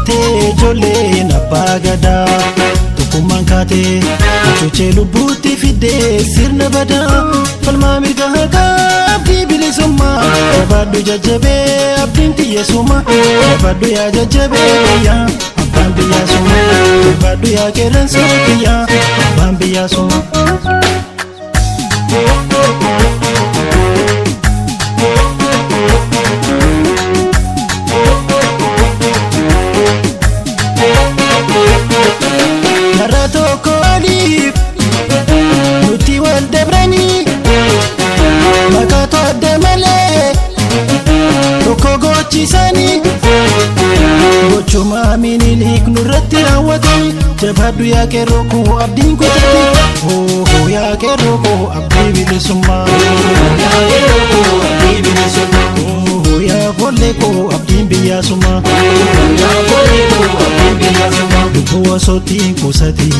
Ijoolleen abbaa gadaa tokkummaan kaatee sochee lubbuutti fidee sirna badaa falmaa mirga haqaa abdii bilisummaa barbaaddu jajjabee abdiin xiyyeessummaa barbaaddu yaa jajjabee biyyaa abbaan biyyaa summaa barbaaddu yaa qeerransa biyyaa abbaan biyyaa summaa. Gochuma minilik nurratti raawwatee jabaaddu yaa qeerroo koo abdiin kutatee oh yaa qeerroo koo abdii bilisummaa oh yaa ijoollee koo abdiin biyyaa summaa lubbuu osootiin kuusatii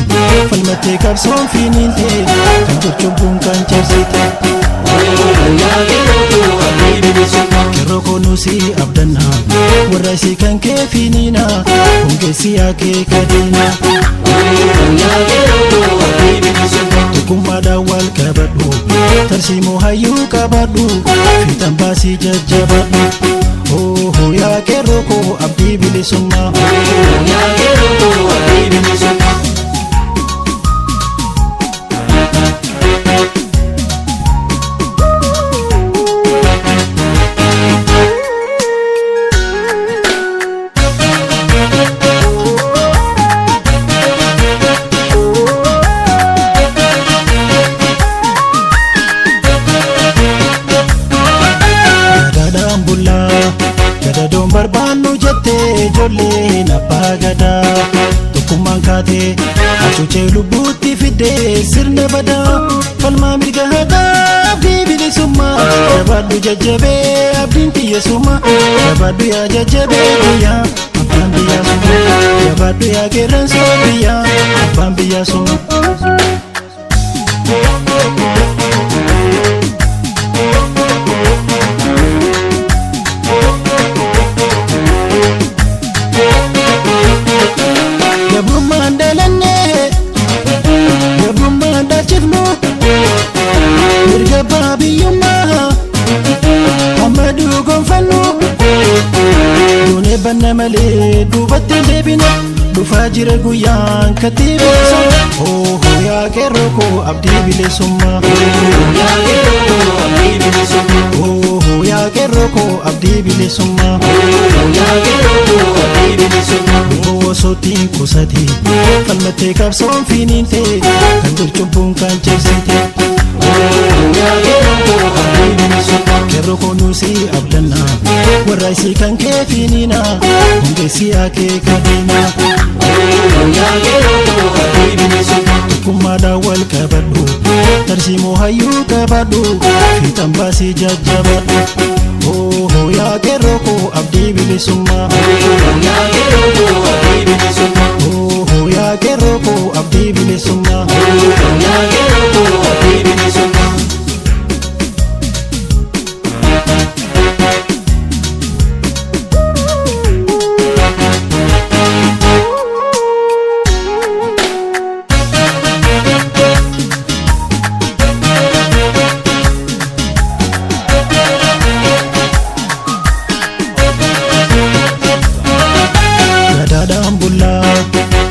falmattee qabsoon finiintee kan jechubbuun kan cabsite qeerroo koo nusi abdannaa warra isii kan kee finiinaa hongeessi yaa kee kadeena tokkummaadhaan wal qabadhu tarsiimoo hayyuu qabadhu fiixan baasii jajjabadhu oh yaa qeerroo koo abdii bilisummaa barbaannu jettee ijoolleen abbaa gadaa tokkummaan kaatee sochee lubbuutti fidee sirna badaa falmaa mirga haqaa abdii bilisummaa barbaaddu jajjabee abdiin xiyyeessummaa barbaaddu yaa jajjabee biyyaa abbaan biyyaa summaa barbaaddu yaa qeerransa biyyaa abbaan biyyaa summaa. Banna malee duubatti deebina dhufaa jira guyyaan katti beeksisa oh yaa qeerroo koo abdii bilisummaa oh yaa qeerroo koo abdii bilisummaa lubbuu osootiin kuusatii falmattee qabsoon finiintee kan jechubbuun kan cabsite qeerroo koo nusi abdannaa warra isii kan kee finiinaa hongeessi yaa kee kadeena tokkummaadhaan wal qabadhu tarsiimoo hayyuu qabadhu fiixan baasii jajjabadhu oh yaa qeerroo koo abdii bilisummaa oh yaa qeerroo koo abdii bilisummaa.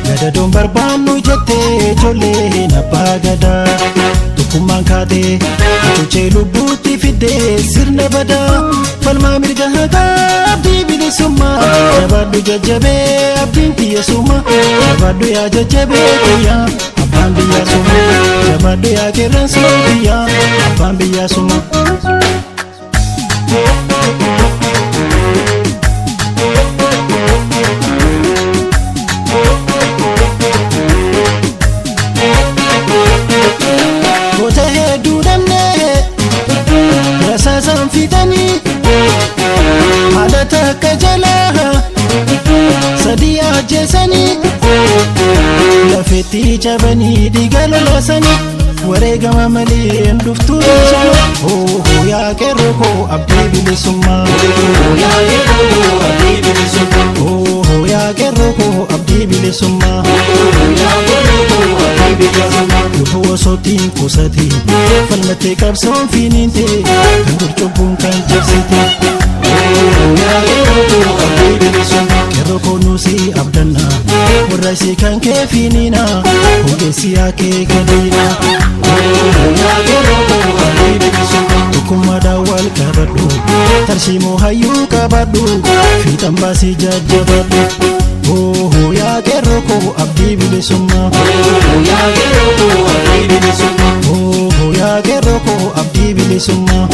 Gadadoon barbaannu jettee ijoolleen abbaa gadaa tokkummaan kaatee sochee lubbuutti fidee sirna badaa falmaa mirga haqaa abdii bilisummaa jabaaddu jajjabee abdiin xiyyeessummaa jabaaddu yaa jajjabee biyyaa abbaan biyyaa summaa jabaaddu yaa qeerransa biyyaa abbaan biyyaa summaa. lafetti cabanii dhiiga lolaasanii wareegama malee dhuftuu dhiisuma. Yaa qeerroo koo abdii bilisummaa. Yaa qeerroo koo abdii bilisummaa. Yaa qeerroo koo abdii bilisummaa. Yaa qeerroo koo abdii bilisummaa. Lubbuu osootiin kuusatii falmattee qabsoon finiinte kan dur cubbuun kan jabsite. Yaa qeerroo koo abdii bilisummaa. Qeerroo koo nuusi abdannaa warra isii kan kee finiina hongeessi yaa kee gadiina. Yaa qeerroo koo abdii bilisummaa. Tokkummaadhaan wal qabadhu tarsiimoo hayyuu qabadhu fiixan baasii jajjabadhu. Yaa qeerroo koo abdii bilisummaa. Yaa qeerroo koo abdii bilisummaa. Yaa qeerroo koo abdii bilisummaa.